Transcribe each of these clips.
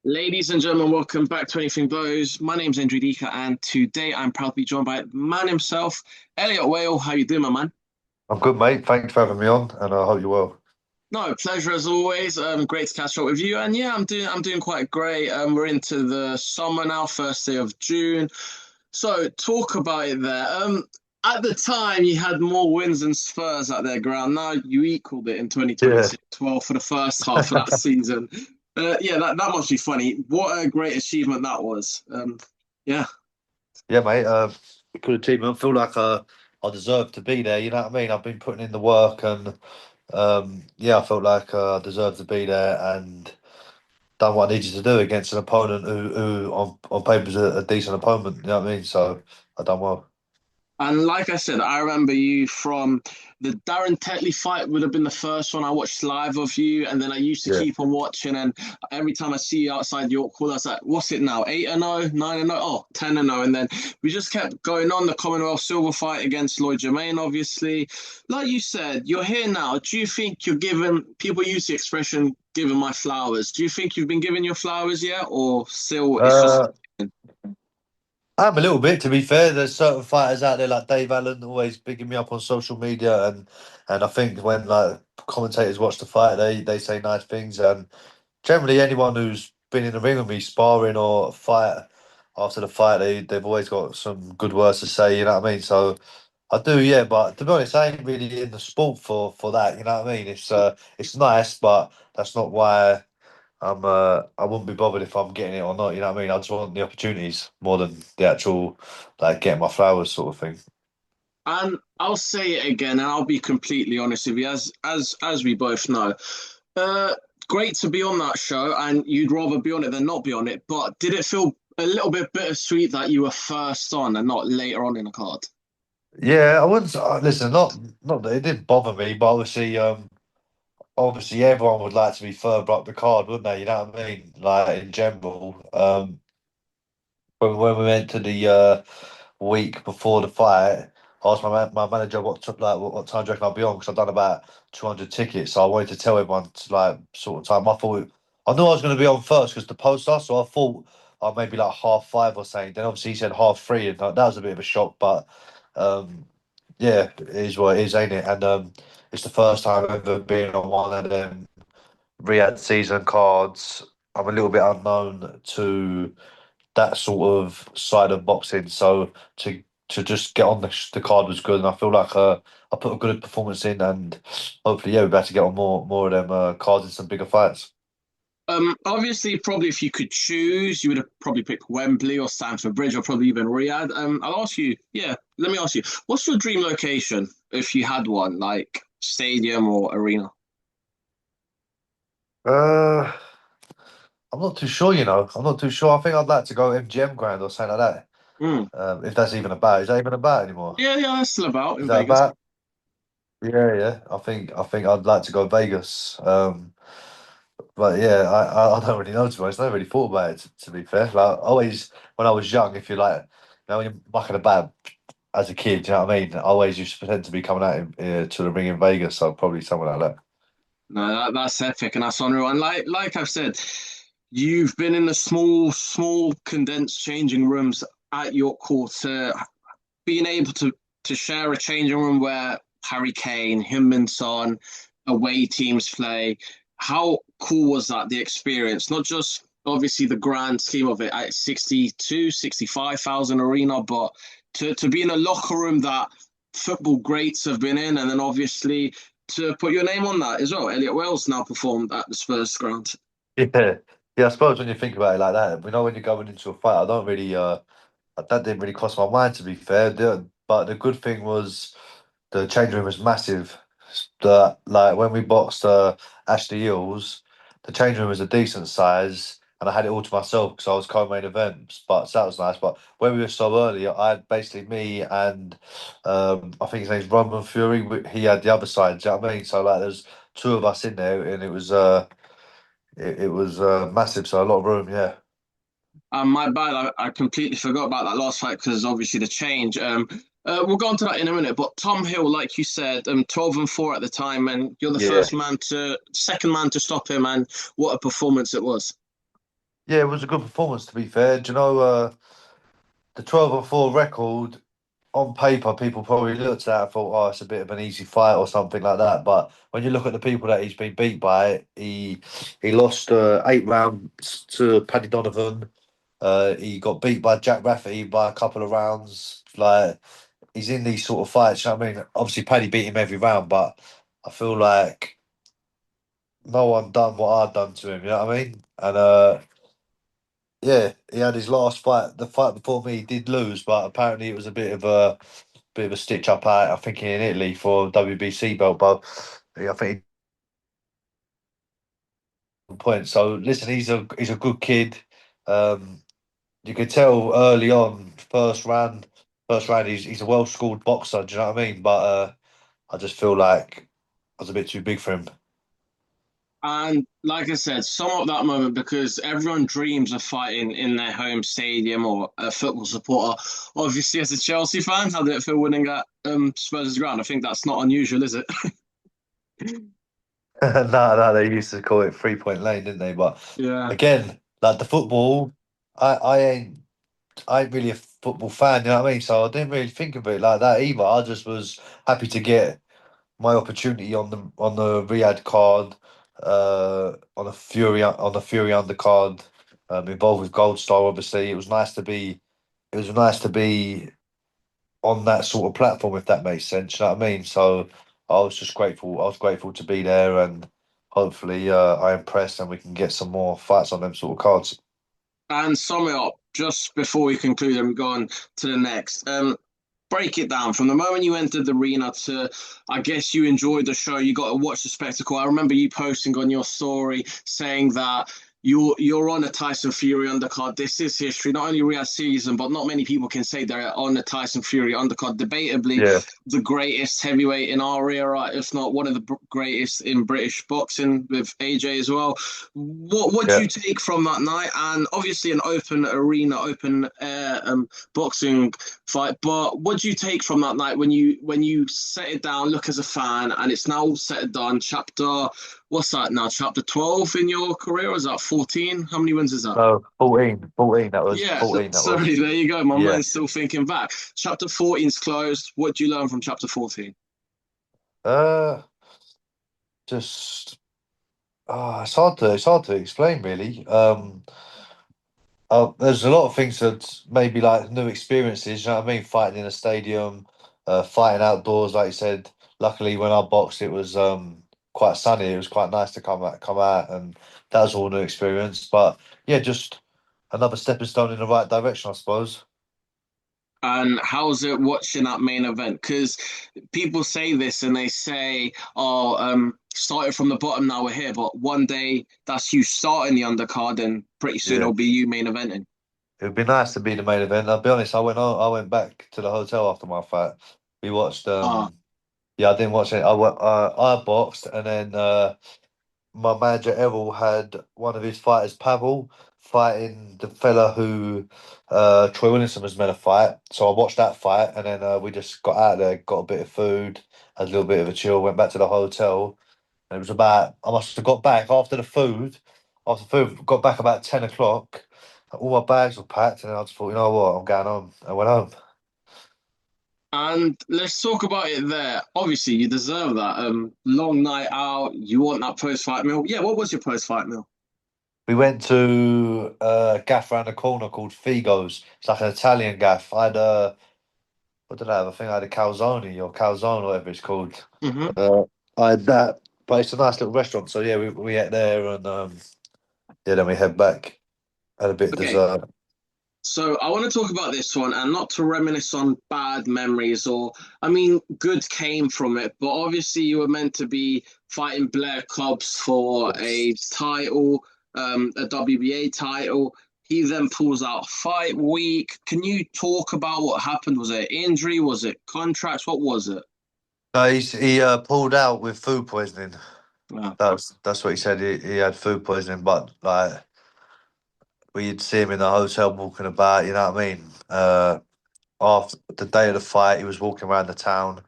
Ladies and gentlemen, welcome back to Anything Goes. My name's Andrew and today I'm proud to be joined by the man himself, Elliot Whale. How you doing, my man? I'm good, mate. Thanks for having me on, and I hope you're well. No, pleasure as always. Great to catch up with you. And yeah, I'm doing quite great. We're into the summer now, first day of June. So talk about it there. At the time, you had more wins than Spurs at their ground. Now you equaled it in Yeah, 2026, well, for the first half of that season. Yeah, that must be funny. What a great achievement that was. Yeah. yeah, mate. Good achievement. I feel like I deserve to be there. You know what I mean? I've been putting in the work, and yeah, I felt like I deserved to be there and done what I needed to do against an opponent who on paper is a decent opponent. You know what I mean? So I done well. And like I said, I remember you from the Darren Tetley fight would have been the first one I watched live of you, and then I used to Yeah, keep on watching. And every time I see you outside York Hall, I was like, "What's it now? 8-0, 9-0, oh 10-0." And then we just kept going on. The Commonwealth Silver fight against Lloyd Jermaine, obviously. Like you said, you're here now. Do you think you're given? People use the expression "giving my flowers." Do you think you've been given your flowers yet, or still it's just? uh, I'm a little bit. To be fair, there's certain fighters out there like Dave Allen always bigging me up on social media, and I think when like commentators watch the fight, they say nice things, and generally, anyone who's been in the ring with me, sparring or fight after the fight, they've always got some good words to say. You know what I mean? So I do, yeah. But to be honest, I ain't really in the sport for that. You know what I mean? It's nice, but that's not why I wouldn't be bothered if I'm getting it or not. You know what I mean? I just want the opportunities more than the actual like getting my flowers sort of thing. And I'll say it again, and I'll be completely honest with you, as we both know. Uh, Great to be on that show, and you'd rather be on it than not be on it. But did it feel a little bit bittersweet that you were first on and not later on in the card? Yeah, I wouldn't listen. Not that it didn't bother me, but obviously everyone would like to be further up the card, wouldn't they? You know what I mean? Like in general. When we went to the week before the fight, I asked my manager what time do you reckon I'll be on, because I've done about 200 tickets, so I wanted to tell everyone to like sort of time. I knew I was going to be on first because the poster, so I thought maybe like 5:30 or something. Then obviously he said 3:30, and that was a bit of a shock, but um, yeah, it is what it is, ain't it? And it's the first time I've ever been on one of them Riyadh season cards. I'm a little bit unknown to that sort of side of boxing. So to just get on the card was good, and I feel like I put a good performance in, and hopefully, yeah, we're about to get on more of them cards in some bigger fights. Obviously, probably if you could choose, you would have probably picked Wembley or Stamford Bridge or probably even Riyadh. I'll ask you, yeah, let me ask you, what's your dream location if you had one, like stadium or arena? Uh, I'm not too sure. I'm not too sure. I think I'd like to go MGM Grand or something like that. Mm. If that's even about, is that even about anymore? Yeah, yeah, that's still about Is in that Vegas. about? Yeah, yeah. I think I'd like to go Vegas. But yeah, I don't really know, to be honest. I never really thought about it, to be fair. Like always when I was young, if you're like, when you're mucking about as a kid, you know what I mean? I always used to pretend to be coming out to the ring in Vegas, so probably something like that. No, that's epic and that's unreal. And like I've said, you've been in the small condensed changing rooms at York Court, being able to share a changing room where Harry Kane, Heung-min Son, away teams play. How cool was that, the experience? Not just obviously the grand scheme of it at 62, 65,000 arena, but to be in a locker room that football greats have been in, and then obviously to put your name on that as well. Elliot Wells now performed at the Spurs ground. Yeah, yeah. I suppose when you think about it like that, when you're going into a fight, I don't really that didn't really cross my mind, to be fair. But the good thing was the change room was massive. Like when we boxed Ashley Eels, the change room was a decent size, and I had it all to myself because I was co-main event. But so that was nice. But when we were so early, I had basically me and I think his name's Roman Fury. He had the other side. Do you know what I mean? So like, there's two of us in there, and it was massive. So a lot of room. Yeah. My bad, I completely forgot about that last fight because obviously the change. We'll go on to that in a minute. But Tom Hill, like you said, 12-4 at the time, and you're the Yeah. second man to stop him, and what a performance it was. Yeah, it was a good performance to be fair. Do you know the 12-4 record on paper, people probably looked at it and thought, oh, it's a bit of an easy fight or something like that. But when you look at the people that he's been beat by, he lost 8 rounds to Paddy Donovan. He got beat by Jack Rafferty by a couple of rounds. Like he's in these sort of fights. You know what I mean? Obviously, Paddy beat him every round, but I feel like no one done what I'd done to him. You know what I mean? And yeah, he had his last fight. The fight before me, he did lose, but apparently it was a bit of a stitch up out. I think in Italy for WBC belt, but yeah, I think he point. So listen, he's a good kid. Um, you could tell early on, first round, he's a well schooled boxer. Do you know what I mean? But I just feel like I was a bit too big for him. And like I said, sum up that moment because everyone dreams of fighting in their home stadium or a football supporter. Obviously, as a Chelsea fan, how did it feel winning at Spurs' ground? I think that's not unusual, is it? No, they used to call it 3 Point Lane, didn't they? But Yeah. again, like the football, I ain't really a football fan, you know what I mean? So I didn't really think of it like that either. I just was happy to get my opportunity on the Riyadh card, on the Fury undercard, involved with Gold Star. Obviously, it was nice to be on that sort of platform, if that makes sense. You know what I mean? So I was just grateful. I was grateful to be there, and hopefully, I impressed, and we can get some more fights on them sort of cards. And sum it up just before we conclude and go on to the next. Break it down from the moment you entered the arena to, I guess you enjoyed the show. You got to watch the spectacle. I remember you posting on your story saying that you're on a Tyson Fury undercard. This is history. Not only Riyadh season, but not many people can say they're on a Tyson Fury undercard. Debatably, Yeah, the greatest heavyweight in our era, if not one of the greatest in British boxing with AJ as well. What do yeah. you take from that night? And obviously, an open arena, open air boxing fight. But what do you take from that night when you set it down, look as a fan, and it's now all said and done? Chapter what's that now? Chapter 12 in your career? Or is that 14? How many wins is that? No, 14, 14. That was Yeah, 14. That sorry, was. there you go. My Yeah. mind's still thinking back. Chapter 14's closed. What do you learn from chapter 14? Uh, just it's hard to explain really. There's a lot of things that maybe like new experiences. You know what I mean? Fighting in a stadium, fighting outdoors, like you said. Luckily, when I boxed, it was quite sunny. It was quite nice to come out, and that was all new experience. But yeah, just another stepping stone in the right direction, I suppose. And how's it watching that main event? Because people say this and they say, "Oh, started from the bottom, now we're here." But one day that's you starting the undercard, and pretty soon Yeah, it'll be you main eventing. it would be nice to be the main event. I'll be honest. I went back to the hotel after my fight. We watched. Ah, Yeah, I didn't watch it. I boxed, and then my manager Errol had one of his fighters, Pavel, fighting the fella who Troy Williamson was meant to fight. So I watched that fight, and then we just got out there, got a bit of food, had a little bit of a chill, went back to the hotel. And it was about I must have got back after food, got back about 10 o'clock. All my bags were packed, and I just thought, you know what, I'm going home. I went home. and let's talk about it there. Obviously, you deserve that. Long night out. You want that post-fight meal? Yeah. What was your post-fight meal? We went to a gaff around the corner called Figo's. It's like an Italian gaff. What did I have? I think I had a calzone, whatever it's called. Hmm. Uh, I had that, but it's a nice little restaurant. So yeah, we ate there, and yeah, then we head back. Had a bit of Okay. dessert. So I want to talk about this one and not to reminisce on bad memories or I mean good came from it, but obviously you were meant to be fighting Blair Cobbs for a title, a WBA title. He then pulls out fight week. Can you talk about what happened? Was it injury? Was it contracts? What was it? No, he pulled out with food poisoning. Yeah. That's what he said. He had food poisoning, but like we'd see him in the hotel walking about. You know what I mean? After the day of the fight, he was walking around the town.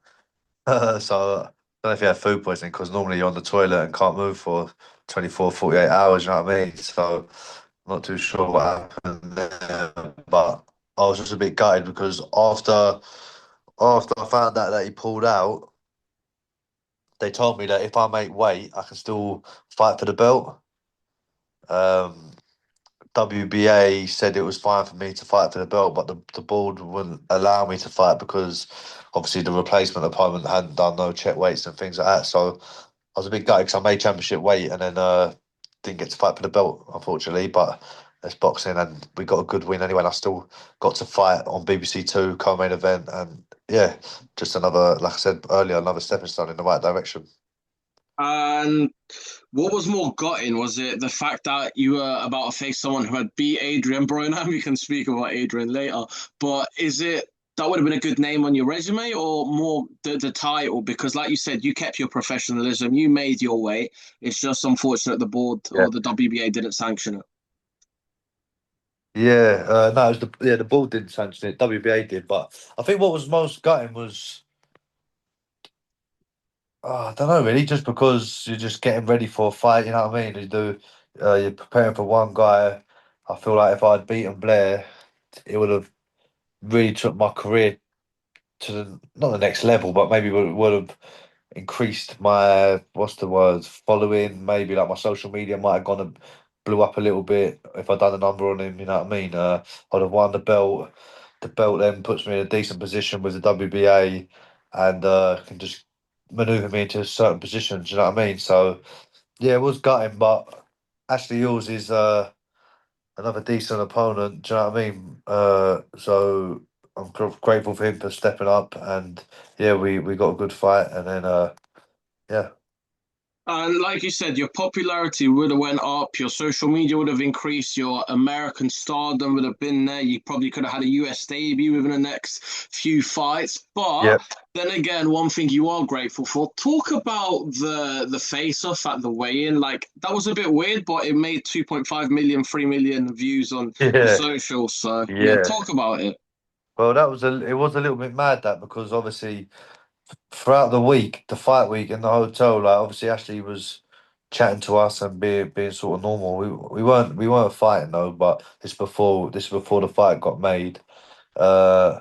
So I don't know if he had food poisoning because normally you're on the toilet and can't move for 24, 48 hours. You know what I mean? So Not too sure what happened there, but I was just a bit gutted because after I found out that he pulled out, they told me that if I make weight, I can still fight for the belt. Um, WBA said it was fine for me to fight for the belt, but the board wouldn't allow me to fight because obviously the replacement opponent hadn't done no check weights and things like that. So I was a bit gutted because I made championship weight and then didn't get to fight for the belt, unfortunately. But it's boxing and we got a good win anyway. And I still got to fight on BBC Two co-main event, and yeah, just another, like I said earlier, another stepping stone in the right direction. And what was more gutting? Was it the fact that you were about to face someone who had beat Adrian Broner? We can speak about Adrian later, but is it that would have been a good name on your resume, or more the title? Because, like you said, you kept your professionalism, you made your way. It's just unfortunate the board Yeah. or the WBA didn't sanction it. Yeah, no, it was the board didn't sanction it. WBA did, but I think what was most gutting was I don't know really, just because you're just getting ready for a fight. You know what I mean? You're preparing for one guy. I feel like if I'd beaten Blair, it would have really took my career to not the next level, but maybe would have increased my what's the word following. Maybe like my social media might have gone and blew up a little bit if I'd done a number on him. You know what I mean? I'd have won the belt. The belt then puts me in a decent position with the WBA, and can just maneuver me into certain positions. You know what I mean? So yeah, it was gutting, but Ashley Yours is another decent opponent. Do you know what I mean? So I'm grateful for him for stepping up, and yeah, we got a good fight, and then yeah. And like you said, your popularity would have went up, your social media would have increased, your American stardom would have been there. You probably could have had a US debut within the next few fights. But Yeah. then again, one thing you are grateful for. Talk about the face off at the weigh-in. Like that was a bit weird, but it made 2.5 million, 3 million views on your Yeah, socials. So yeah, yeah. talk about it. Well, it was a little bit mad that because obviously throughout the week, the fight week in the hotel, like obviously Ashley was chatting to us and being sort of normal. We weren't fighting though, but this before the fight got made. Uh,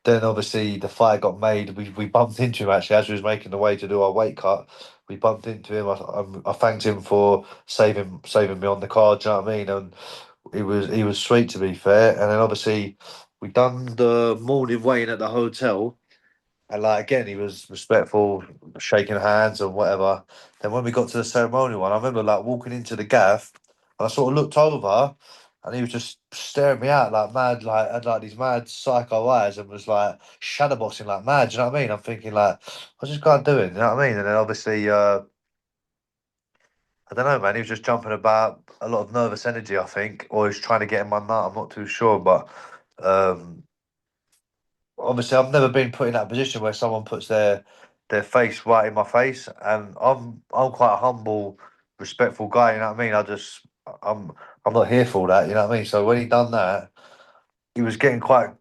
then obviously the fight got made. We bumped into him actually as we was making the way to do our weight cut. We bumped into him. I thanked him for saving me on the card. Do you know what I mean? And he was sweet to be fair. And then obviously we done the morning weigh-in at the hotel. And like again, he was respectful, shaking hands and whatever. Then when we got to the ceremonial one, I remember like walking into the gaff, and I sort of looked over, and he was just staring me out like mad, like had like these mad psycho eyes, and was like shadowboxing like mad. Do you know what I mean? I'm thinking like, what's this guy doing? You know what I mean? And then obviously, I don't know, man. He was just jumping about, a lot of nervous energy, I think, or he's trying to get in my nut. I'm not too sure, but. Um, Obviously I've never been put in that position where someone puts their face right in my face, and I'm quite a humble, respectful guy. You know what I mean? I'm I'm not here for all that. You know what I mean? So when he done that, he was getting closer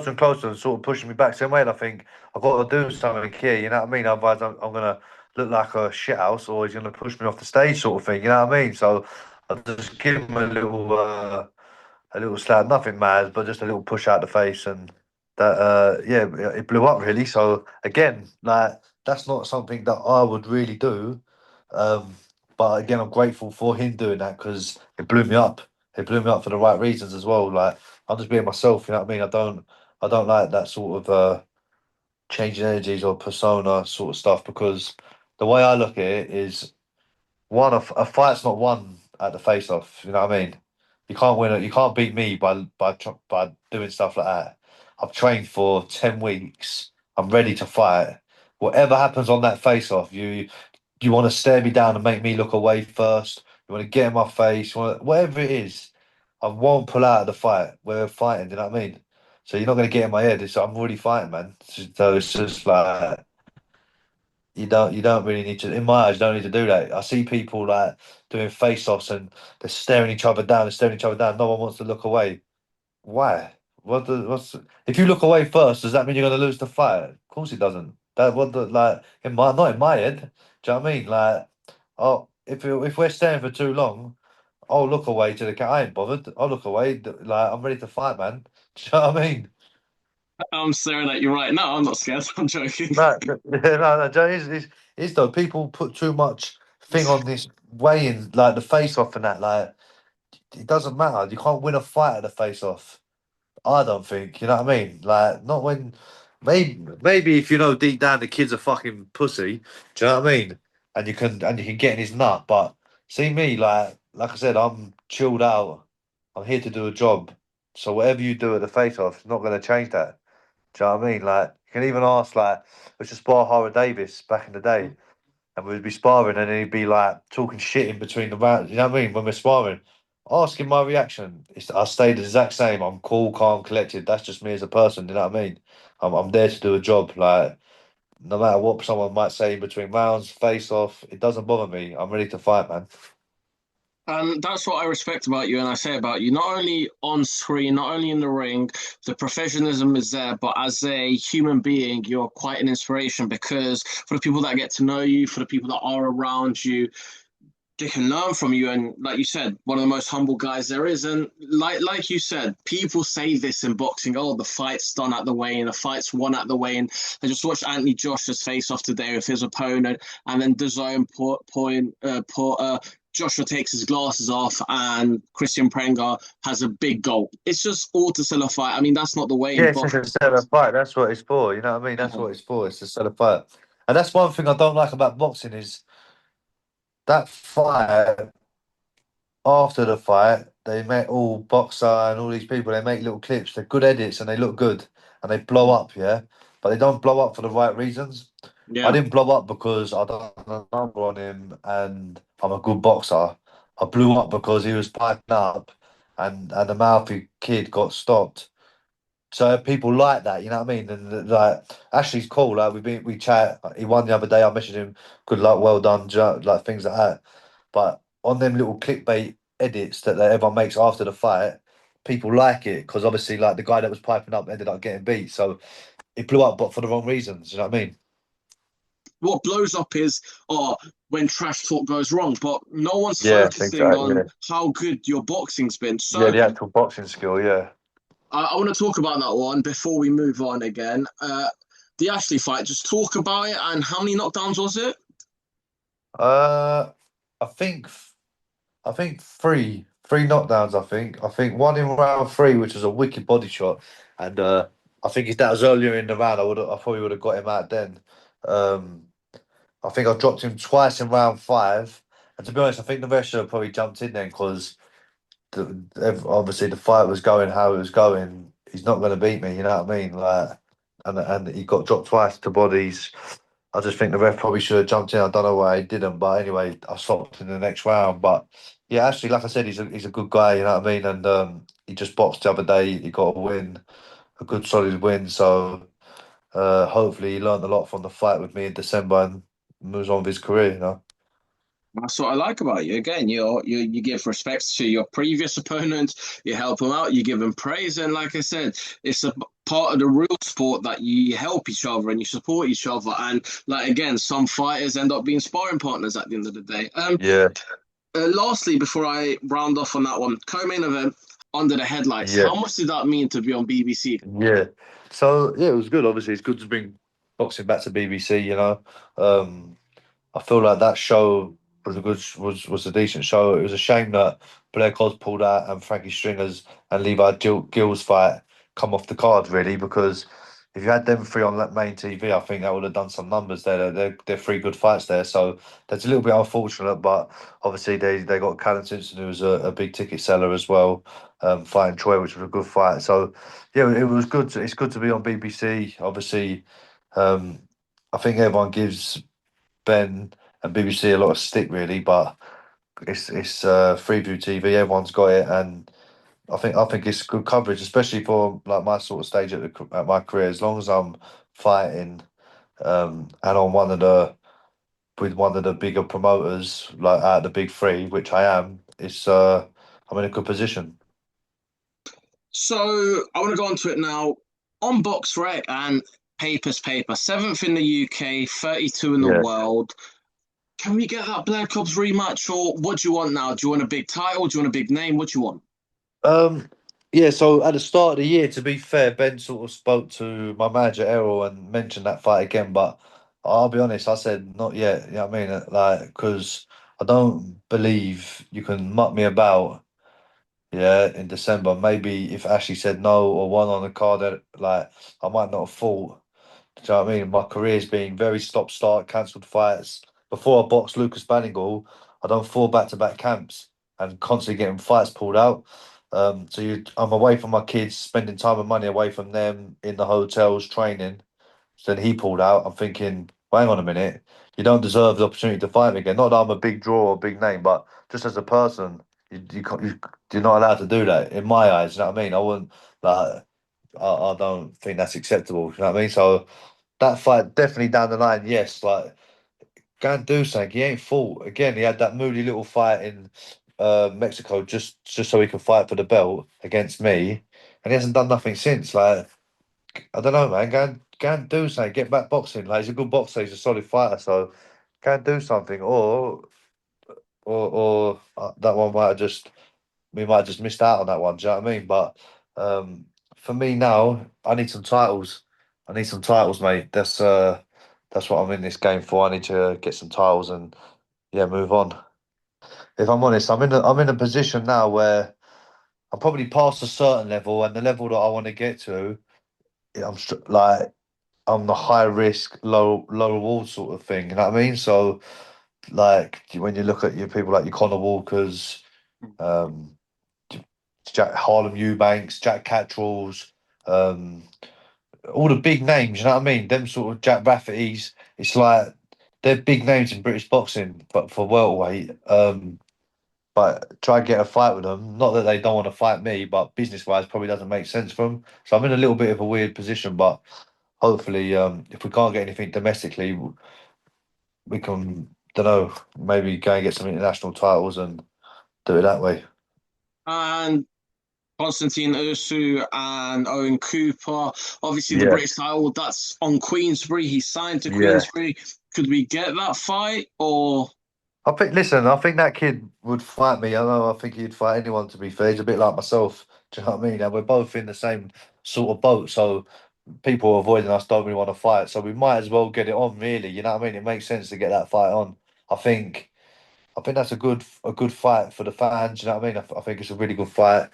and closer and sort of pushing me back. So mate, I think I've got to do something here. You know what I mean? Otherwise I'm gonna look like a shithouse, or he's gonna push me off the stage, sort of thing. You know what I mean? So I just give him a little slap, nothing mad, but just a little push out the face, and that yeah, it blew up really. So again, like that's not something that I would really do, um, but again, I'm grateful for him doing that because it blew me up. It blew me up for the right reasons as well. Like I'm just being myself. You know what I mean? I don't like that sort of changing energies or persona sort of stuff because the way I look at it is a fight's not won at the face off. You know what I mean? You can't win it. You can't beat me by doing stuff like that. I've trained for 10 weeks. I'm ready to fight. Whatever happens on that face off, you want to stare me down and make me look away first. You want to get in my face. Whatever it is, I won't pull out of the fight. We're fighting. Do you know what I mean? So you're not going to get in my head. I'm already fighting, man. So it's just like you don't really need to, in my eyes, you don't need to do that. I see people like doing face offs and they're staring each other down, they're staring each other down. No one wants to look away. Why? What's if you look away first, does that mean you're gonna lose the fight? Of course it doesn't. That what the like in my not in my head. Do you know what I mean? Like, oh, if we're staying for too long, I'll look away to the cat. I ain't bothered. I'll look away. Like I'm ready to fight, man. Do you know what I mean? I'm staring at you right now. I'm not scared. I'm joking. No, no. Joe, it's though. People put too much thing on this weighing, like the face off and that. Like it doesn't matter. You can't win a fight at the face off. I don't think. You know what I mean? Like not when. Maybe if you know deep down the kid's a fucking pussy. Do you know what I mean? And you can get in his nut. But see me, like I said, I'm chilled out. I'm here to do a job. So whatever you do at the face off, it's not going to change that. Do you know what I mean? Like you can even ask, like, let's just spar Hara Davis back in the day, and we'd be sparring, and then he'd be like talking shit in between the rounds. You know what I mean? When we're sparring, ask him my reaction. I stayed the exact same. I'm cool, calm, collected. That's just me as a person. You know what I mean? I'm there to do a job. Like no matter what someone might say in between rounds, face off, it doesn't bother me. I'm ready to fight, man. And that's what I respect about you and I say about you. Not only on screen, not only in the ring, the professionalism is there, but as a human being, you're quite an inspiration because for the people that get to know you, for the people that are around you, they can learn from you. And like you said, one of the most humble guys there is. And like you said, people say this in boxing, oh, the fight's done at the weigh-in, the fight's won at the weigh-in. I just watched Anthony Joshua's face off today with his opponent, and then DAZN Joshua takes his glasses off and Christian Prenga has a big gulp. It's just all to sell a fight. I mean, that's not the way Yeah, in it's just boxing. a set of fight. That's what it's for. You know what I mean? That's what it's for. It's to set a fight. And that's one thing I don't like about boxing is that fight. After the fight, they met all boxer and all these people. They make little clips. They're good edits and they look good and they blow up. Yeah, but they don't blow up for the right reasons. I Yeah. didn't blow up because I done a number on him and I'm a good boxer. I blew up because he was piping up and the mouthy kid got stopped. So people like that, you know what I mean? And like Ashley's cool. Like we chat. He won the other day. I messaged him, good luck, well done, like things like that. But on them little clickbait edits that everyone makes after the fight, people like it because obviously, like the guy that was piping up ended up getting beat. So it blew up, but for the wrong reasons. You know what I mean? What blows up is when trash talk goes wrong, but no one's Yeah, I think focusing so. on Yeah, how good your boxing's been. yeah, So the actual boxing skill. Yeah. I want to talk about that one before we move on again. The Ashley fight, just talk about it and how many knockdowns was it? Uh, I think. I think three knockdowns. I think one in round three, which was a wicked body shot, and I think if that was earlier in the round, I probably would have got him out then. Um, I think I dropped him twice in round five, and to be honest, I think the rest should have probably jumped in then because obviously the fight was going how it was going. He's not going to beat me, you know what I mean? Like, and he got dropped twice to bodies. I just think the ref probably should have jumped in. I don't know why he didn't, but anyway, I stopped in the next round. But yeah, actually, like I said, he's a good guy, you know what I mean? And he just boxed the other day. He got a win, a good solid win. So hopefully, he learned a lot from the fight with me in December and moves on with his career. You know? That's what I like about you. Again, you give respect to your previous opponents, you help them out, you give them praise, and like I said, it's a part of the real sport that you help each other and you support each other. And like again, some fighters end up being sparring partners at the end of the day. Yeah, Lastly, before I round off on that one, co-main event under the headlights. yeah, How much did that mean to be on BBC? yeah. So yeah, it was good. Obviously, it's good to bring boxing back to BBC. You know, um, I feel like that show was a decent show. It was a shame that Blair Cos pulled out and Frankie Stringers and Gill's fight come off the card really because if you had them three on that main TV, I think that would have done some numbers there. They're three good fights there, so that's a little bit unfortunate. But obviously they got Callum Simpson, who was a big ticket seller as well, fighting Troy, which was a good fight. So yeah, it was good. It's good to be on BBC. Obviously, um, I think everyone gives Ben and BBC a lot of stick really, but it's Freeview TV. Everyone's got it, and I think it's good coverage, especially for like my sort of stage at my career. As long as I'm fighting, and on one of the with one of the bigger promoters, like out of the big three, which I am, it's I'm in a good position. So I want to go on to it now. On Box Rec and Paper, seventh in the UK, 32 in the Yeah, world. Can we get that Blair Clubs rematch, or what do you want now? Do you want a big title? Do you want a big name? What do you want? Um, yeah, so at the start of the year, to be fair, Ben sort of spoke to my manager Errol and mentioned that fight again, but I'll be honest, I said not yet. You know what I mean? Like, because I don't believe you can muck me about, yeah, in December. Maybe if Ashley said no or won on the card, that like I might not have fought. Do you know what I mean? My career's been very stop start, cancelled fights. Before I boxed Lucas Bannigal, I done four back to back camps and constantly getting fights pulled out. I'm away from my kids, spending time and money away from them in the hotels, training. So then he pulled out. I'm thinking, well, hang on a minute, you don't deserve the opportunity to fight me again. Not that I'm a big draw or a big name, but just as a person, you're not allowed to do that in my eyes. You know what I mean? I wouldn't like. I don't think that's acceptable. You know what I mean? So that fight definitely down the line, yes. Like go and do something. He ain't fought again. He had that moody little fight in Mexico just so he could fight for the belt against me, and he hasn't done nothing since. Like I don't know, man. Go and do something. Get back boxing. Like he's a good boxer. He's a solid fighter. So go and do something, or that one might have just we might have just missed out on that one. Do you know what I mean? But for me now, I need some titles. I need some titles, mate. That's what I'm in this game for. I need to get some titles and yeah, move on. If I'm honest, I'm in a position now where I'm probably past a certain level, and the level that I want to get to, like I'm the high risk, low reward sort of thing. You know what I mean? So like when you look at your people like your Connor Walkers, um, Jack Harlem Eubanks, Jack Cattralls, um, all the big names, you know what I mean? Them sort of Jack Rafferty's, it's like they're big names in British boxing, but for welterweight. But try and get a fight with them. Not that they don't want to fight me, but business wise, probably doesn't make sense for them. So I'm in a little bit of a weird position, but hopefully, if we can't get anything domestically, we can, don't know, maybe go and get some international titles and do it that way. And Constantine Ursu and Owen Cooper. Obviously, the Yeah, British title that's on Queensbury. He signed to yeah. Queensbury. Could we get that fight or? Listen, I think that kid would fight me. I think he'd fight anyone, to be fair. He's a bit like myself. Do you know what I mean? And we're both in the same sort of boat. So people avoiding us don't really want to fight. So we might as well get it on, really. You know what I mean? It makes sense to get that fight on. I think I think that's a good fight for the fans. You know what I mean? I think it's a really good fight.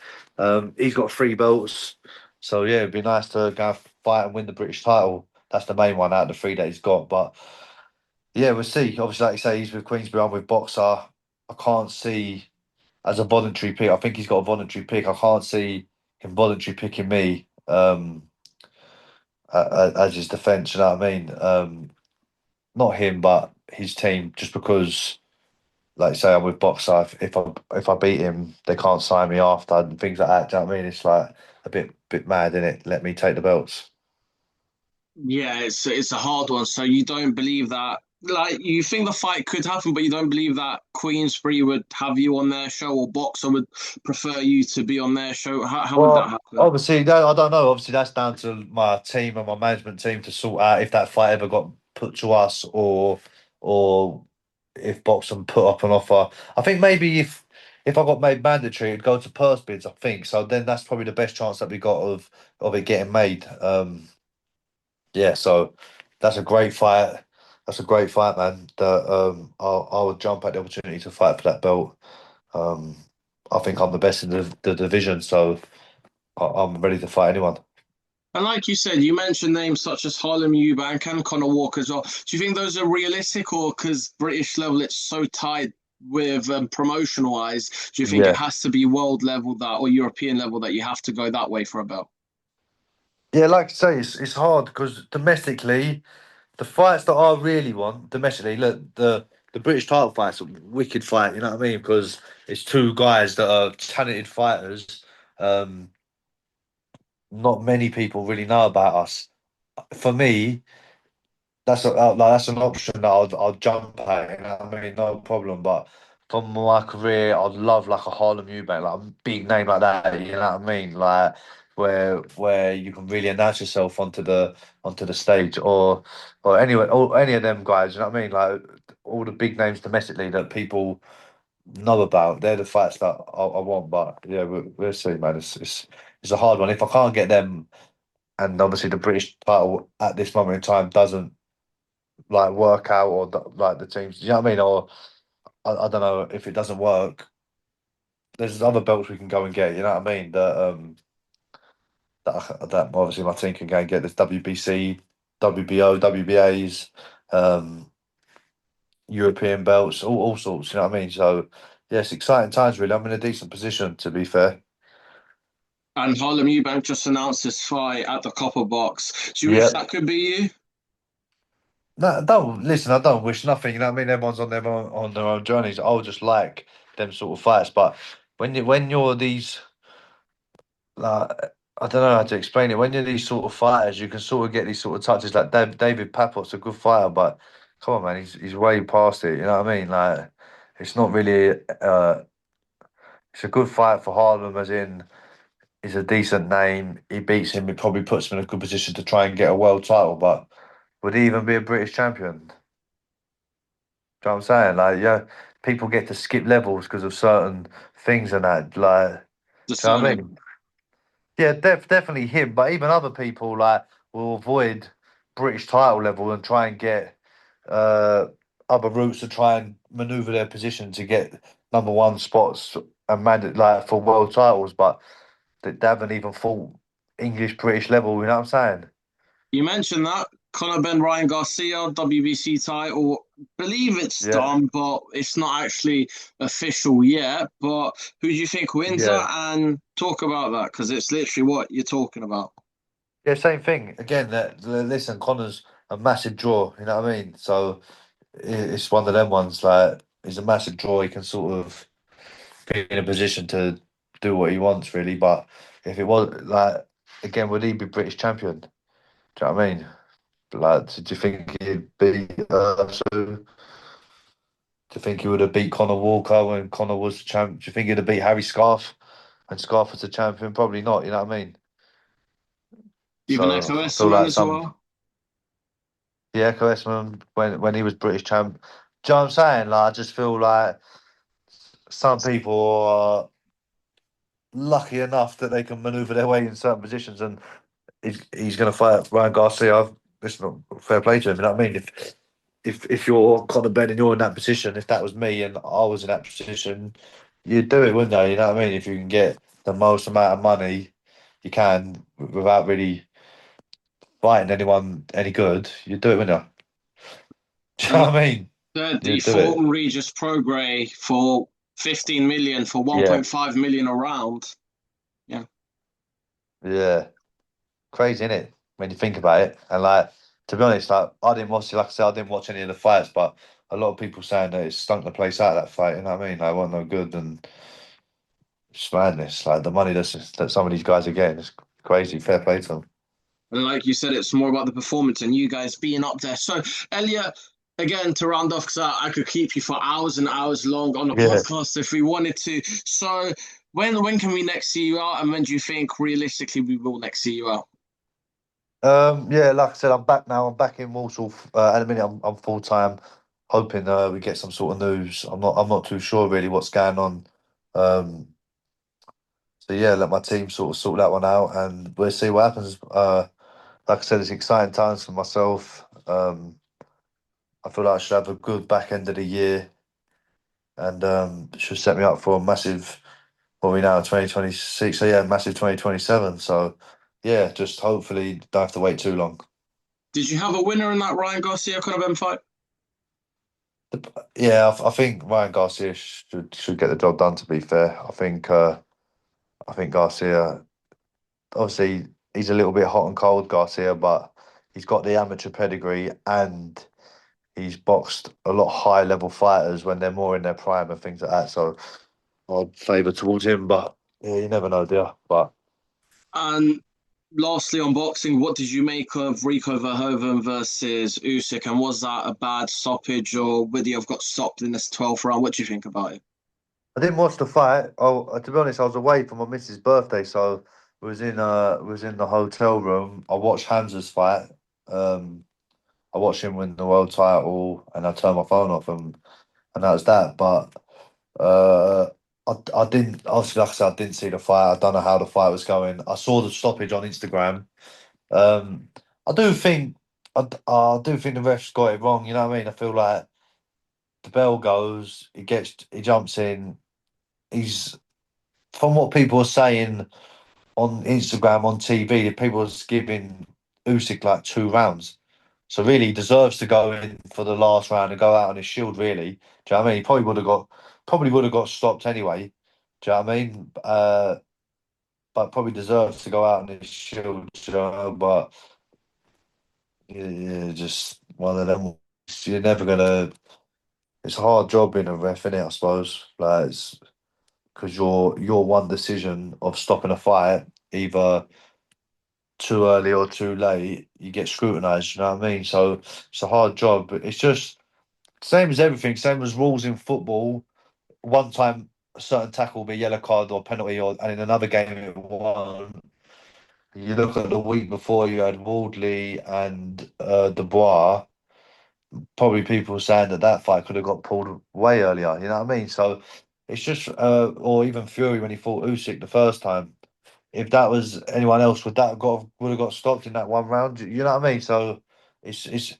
He's got three belts. So yeah, it'd be nice to go and fight and win the British title. That's the main one out of the three that he's got. But yeah, we'll see. Obviously, like you say, he's with Queensbury, I'm with Boxer. I can't see as a voluntary pick. I think he's got a voluntary pick. I can't see him voluntary picking me as his defence. You know what I mean? Not him, but his team. Just because, like you say, I'm with Boxer. If I beat him, they can't sign me after and things like that. Do you know what I mean? It's like a bit mad, isn't it? Let me take the belts. Yeah, it's a hard one. So you don't believe that, like you think the fight could happen, but you don't believe that Queensbury would have you on their show or Boxer would prefer you to be on their show. How would that Well, happen? obviously, no, I don't know. Obviously, that's down to my team and my management team to sort out if that fight ever got put to us or if Boxing put up an offer. I think maybe if I got made mandatory, it'd go to purse bids. I think so. Then that's probably the best chance that we got of it getting made. Yeah. So that's a great fight. That's a great fight, man. That I would jump at the opportunity to fight for that belt. Um, I think I'm the best in the division, so. I'm ready to fight anyone. And like you said, you mentioned names such as Harlem Eubank and Conor Walker as well. Do you think those are realistic, or because British level it's so tight with promotion wise? Do you think it Yeah, has to be world level that or European level that you have to go that way for a belt? yeah. Like I say, it's hard because domestically, the fights that I really want domestically, look the British title fights a wicked fight. You know what I mean? Because it's two guys that are talented fighters. Um, Not many people really know about us. For me, that's an option that I'll jump at. You know what I mean? No problem. But from my career, I'd love like a Harlem Eubank, like a big name like that. You know what I mean? Like where you can really announce yourself onto the stage, or anyway, or any of them guys. You know what I mean? Like all the big names domestically that people know about. They're the fights that I want. But yeah, we'll see, man. It's a hard one. If I can't get them, and obviously the British title at this moment in time doesn't like work out, or like the teams, you know what I mean? Or I don't know if it doesn't work. There's other belts we can go and get. You know what I mean? That obviously my team can go and get. This WBC, WBO, WBAs, European belts, all sorts. You know what I mean? So yes, exciting times really. I'm in a decent position to be fair. And Harlem Eubank just announced his fight at the Copper Box. Do you wish Yeah. that could be you? No, don't listen. I don't wish nothing. You know what I mean? Everyone's on their own journeys. I'll just like them sort of fights. But when you're these like I don't know how to explain it. When you're these sort of fighters, you can sort of get these sort of touches. Like David Papot's a good fighter, but come on, man, he's way past it. You know what I mean? Like it's not really. It's a good fight for Harlem, as in he's a decent name. He beats him. It probably puts him in a good position to try and get a world title. But would he even be a British champion? Do you know what I'm saying? Like, yeah, people get to skip levels because of certain things and that. Like, The do you know what I surname. mean? Yeah, definitely him. But even other people like will avoid British title level and try and get uh other routes to try and maneuver their position to get number one spots and like for world titles. But they haven't even fought English British level. You know what I'm saying? You mentioned that. Conor Ben Ryan Garcia, WBC title. Believe it's Yeah, done, but it's not actually official yet. But who do you think wins yeah, that? And talk about that because it's literally what you're talking about. yeah. Same thing again. Listen, Connor's a massive draw. You know what I mean? So it's one of them ones. Like he's a massive draw. He can sort of be in a position to do what he wants, really. But if it was like again, would he be British champion? Do you know what I mean? Like, do you think he'd be? Do you think he would have beat Conor Walker when Conor was the champ? Do you think he'd have beat Harry Scarf when Scarf was the champion? Probably not. You know what I mean? Even So Echo I feel Esserman like as well. yeah, Esman when he was British champ. Do you know what I'm saying? Like, I just feel like some people are lucky enough that they can maneuver their way in certain positions, and he's going to fight Ryan Garcia. It's not fair play to him. You know what I mean? If you're Conor Ben and you're in that position, if that was me and I was in that position, you'd do it, wouldn't you? You know what I mean? If you can get the most amount of money you can without really fighting anyone any good, you'd do it, wouldn't you? Do you And know like what I mean? third, the You'd do it. Fulton Regis Prograis for 15 million for Yeah, 1.5 million a round. Yeah. yeah. Crazy, isn't it? When you think about it. And like to be honest, I didn't watch like I said, I didn't watch any of the fights, but a lot of people saying that it stunk the place out that fight, you know what I mean? Like, it wasn't no good and it's madness. Like the money that some of these guys are getting is crazy. Fair play to them. And like you said, it's more about the performance and you guys being up there. So, Elliot, again, to round off, because I could keep you for hours and hours long on a Yeah. podcast if we wanted to. So, when can we next see you out? And when do you think realistically we will next see you out? Yeah, like I said, I'm back now. I'm back in Walsall. At the minute, I'm full time, hoping we get some sort of news. I'm not too sure really what's going on. Um, so yeah, let my team sort of sort that one out, and we'll see what happens. Like I said, it's exciting times for myself. I feel like I should have a good back end of the year, and should set me up for a massive. What are we now? 2026. So yeah, massive 2027. So yeah, just hopefully don't have to wait too long. Did you have a winner in that Ryan Garcia Conor Ben fight? Yeah, I think Ryan Garcia should get the job done. To be fair, I think Garcia obviously he's a little bit hot and cold, Garcia, but he's got the amateur pedigree and he's boxed a lot high level fighters when they're more in their prime and things like that. So I'd favour towards him, but yeah, you never know, do you? But And lastly, on boxing, what did you make of Rico Verhoeven versus Usyk? And was that a bad stoppage, or would he have got stopped in this 12th round? What do you think about it? I didn't watch the fight. Oh, to be honest, I was away for my missus' birthday, so was in the hotel room. I watched Hamza's fight. Um, I watched him win the world title, and I turned my phone off, and that was that. But uh, I didn't obviously, like I said, I didn't see the fight. I don't know how the fight was going. I saw the stoppage on Instagram. Um, I do think I do think the refs got it wrong. You know what I mean? I feel like the bell goes, he jumps in. He's from what people are saying on Instagram, on TV, people are giving Usyk like 2 rounds. So really, he deserves to go in for the last round and go out on his shield. Really, do you know what I mean? He probably would have got stopped anyway. Do you know what I mean? But probably deserves to go out on his shield. You know, but yeah, just one of them. You're never gonna. It's a hard job being a ref, innit? I suppose. Like, because your one decision of stopping a fight, either too early or too late, you get scrutinised. You know what I mean? So it's a hard job. But it's just same as everything. Same as rules in football. One time, a certain tackle will be yellow card or penalty, and in another game it won't. You look at the week before, you had Wardley and Dubois. Probably people saying that that fight could have got pulled way earlier. You know what I mean? So it's just, or even Fury when he fought Usyk the first time. If that was anyone else, would have got stopped in that 1 round? You know what I mean? So it's it's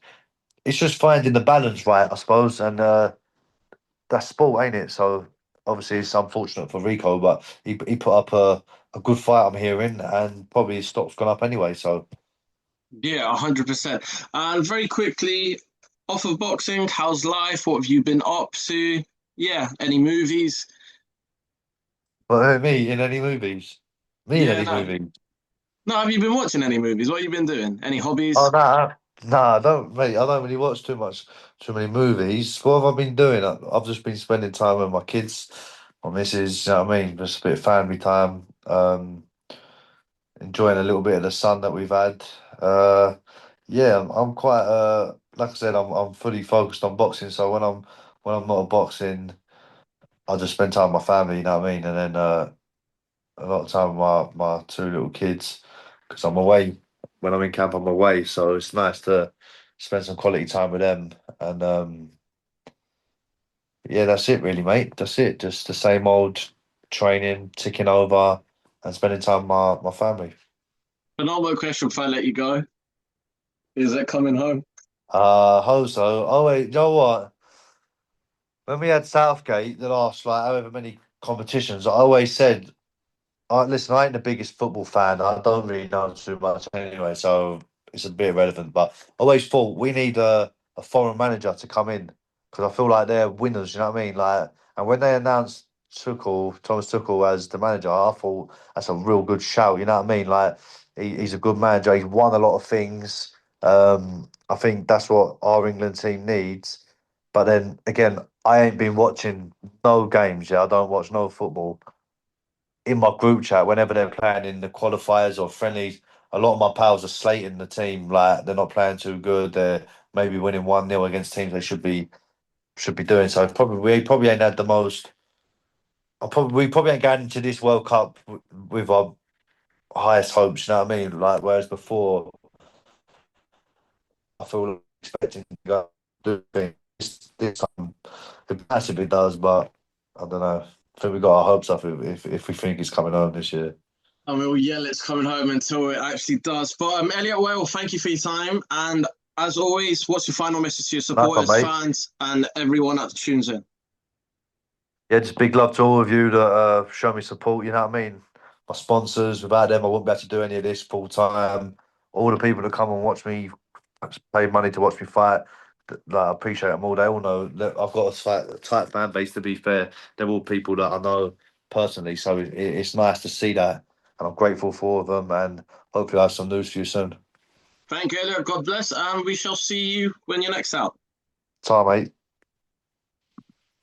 it's just finding the balance right, I suppose, and that's sport, ain't it? So obviously it's unfortunate for Rico, but he put up a good fight, I'm hearing, and probably his stock's gone up anyway. So, Yeah, 100%. And very quickly, off of boxing, how's life? What have you been up to? Yeah, any movies? but me in any movies? Me in Yeah, any no. movies? No, have you been watching any movies? What have you been doing? Any Oh hobbies? no, no, I don't, mate. I don't really watch too many movies. What have I been doing? I've just been spending time with my kids, my missus. You know what I mean? Just a bit of family time. Enjoying a little bit of the sun that we've had. Yeah, I'm quite like I said, I'm fully focused on boxing. So when I'm not boxing, I just spend time with my family. You know what I mean? And then a lot of time with my two little kids because I'm away. When I'm in camp, I'm away. So it's nice to spend some quality time with them. And yeah, that's it, really, mate. That's it. Just the same old training, ticking over, and spending time with my family. Another question before I let you go. Is it coming home? Hope so. Oh wait, you know what? When we had Southgate, the last like however many competitions, I always said, listen, I ain't the biggest football fan. I don't really know too much anyway, so it's a bit irrelevant. But I always thought we need a foreign manager to come in because I feel like they're winners. You know what I mean? Like, and when they announced Thomas Tuchel as the manager, I thought that's a real good shout. You know what I mean? Like, he's a good manager. He's won a lot of things. I think that's what our England team needs. But then again, I ain't been watching no games. Yeah, I don't watch no football in my group chat whenever they're playing in the qualifiers or friendlies. A lot of my pals are slating the team like they're not playing too good. They're maybe winning 1-0 against teams they should be doing. So we probably ain't had the most. We probably ain't going into this World Cup with our highest hopes. You know what I mean? Like whereas before, I feel like expecting to go do things. This time it massively does, but I don't know. I think we got our hopes up if we think it's coming home this year. I mean, we'll yell it's coming home until it actually does. But Elliot, well, thank you for your time. And as always, what's your final message to your Nice one, supporters, mate. fans, and everyone that tunes in? Yeah, just big love to all of you that show me support. You know what I mean? My sponsors, without them, I wouldn't be able to do any of this full time. All the people that come and watch me, pay money to watch me fight, like, I appreciate them all. They all know that I've got a tight fan base. To be fair, they're all people that I know personally, so it's nice to see that, and I'm grateful for all of them. And hopefully, I have some news for you soon. Thank you, Elliot. God bless. And we shall see you when you're next out. Time, mate.